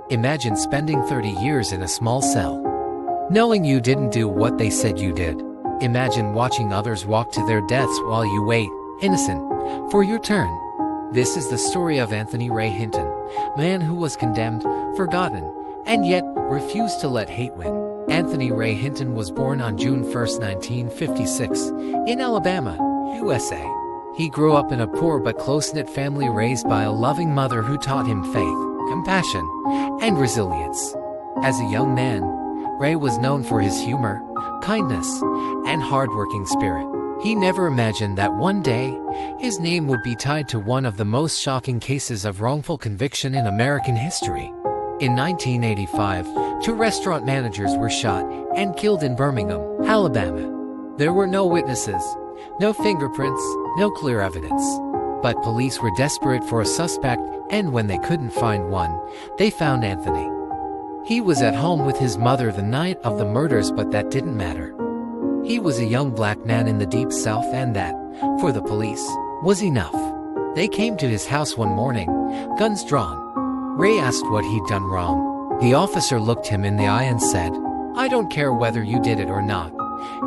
Imagine spending 30 years in a small cell, knowing you didn't do what they said you did. Imagine watching others walk to their deaths while you wait, innocent, for your turn. This is the story of Anthony Ray Hinton, man who was condemned, forgotten, and yet refused to let hate win. Anthony Ray Hinton was born on June 1, 1956, in Alabama, USA. He grew up in a poor but close-knit family raised by a loving mother who taught him faith, compassion, and resilience. As a young man, Ray was known for his humor, kindness, and hard-working spirit. He never imagined that one day, his name would be tied to one of the most shocking cases of wrongful conviction in American history. In 1985, 2 restaurant managers were shot and killed in Birmingham, Alabama. There were no witnesses, no fingerprints, no clear evidence. But police were desperate for a suspect, and when they couldn't find one, they found Anthony. He was at home with his mother the night of the murders, but that didn't matter. He was a young black man in the Deep South, and that, for the police, was enough. They came to his house one morning, guns drawn. Ray asked what he'd done wrong. The officer looked him in the eye and said, "I don't care whether you did it or not.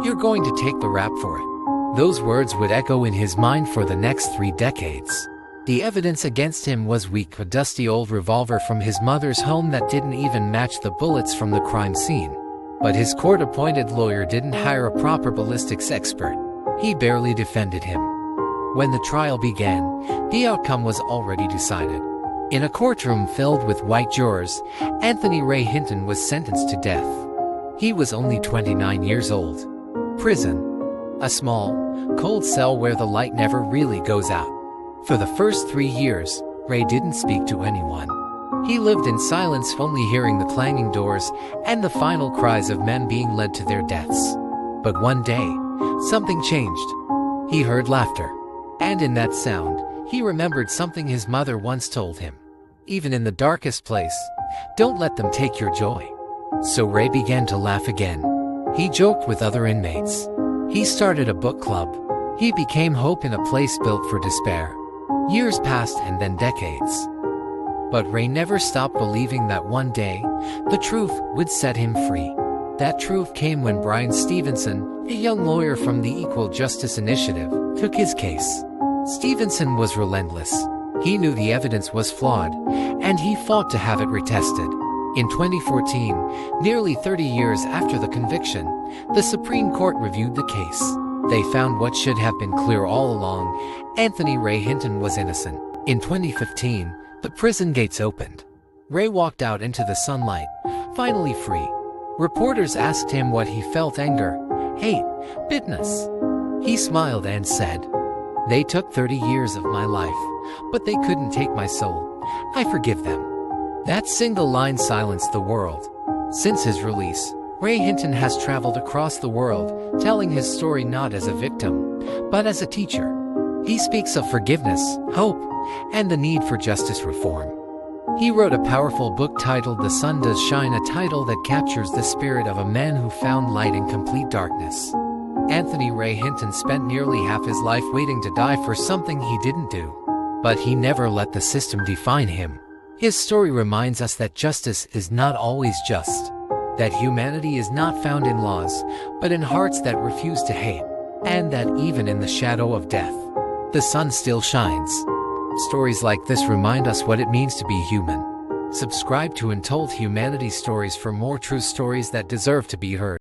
You're going to take the rap for it." Those words would echo in his mind for the next 3 decades. The evidence against him was weak: a dusty old revolver from his mother's home that didn't even match the bullets from the crime scene. But his court-appointed lawyer didn't hire a proper ballistics expert. He barely defended him. When the trial began, the outcome was already decided. In a courtroom filled with white jurors, Anthony Ray Hinton was sentenced to death. He was only 29 years old. Prison. A small, cold cell where the light never really goes out. For the first 3 years, Ray didn't speak to anyone. He lived in silence, only hearing the clanging doors and the final cries of men being led to their deaths. But one day, something changed. He heard laughter. And in that sound, he remembered something his mother once told him. Even in the darkest place, don't let them take your joy. So Ray began to laugh again. He joked with other inmates. He started a book club. He became hope in a place built for despair. Years passed, and then decades. But Ray never stopped believing that one day, the truth would set him free. That truth came when Brian Stevenson, a young lawyer from the Equal Justice Initiative, took his case. Stevenson was relentless. He knew the evidence was flawed, and he fought to have it retested. In 2014, nearly 30 years after the conviction, the Supreme Court reviewed the case. They found what should have been clear all along: Anthony Ray Hinton was innocent. In 2015, the prison gates opened. Ray walked out into the sunlight, finally free. Reporters asked him what he felt: anger, hate, bitterness. He smiled and said, "They took 30 years of my life, but they couldn't take my soul. I forgive them." That single line silenced the world. Since his release, Ray Hinton has traveled across the world, telling his story not as a victim, but as a teacher. He speaks of forgiveness, hope, and the need for justice reform. He wrote a powerful book titled The Sun Does Shine, a title that captures the spirit of a man who found light in complete darkness. Anthony Ray Hinton spent nearly half his life waiting to die for something he didn't do. But he never let the system define him. His story reminds us that justice is not always just, that humanity is not found in laws, but in hearts that refuse to hate, and that even in the shadow of death, the sun still shines. Stories like this remind us what it means to be human. Subscribe to Untold Humanity Stories for more true stories that deserve to be heard.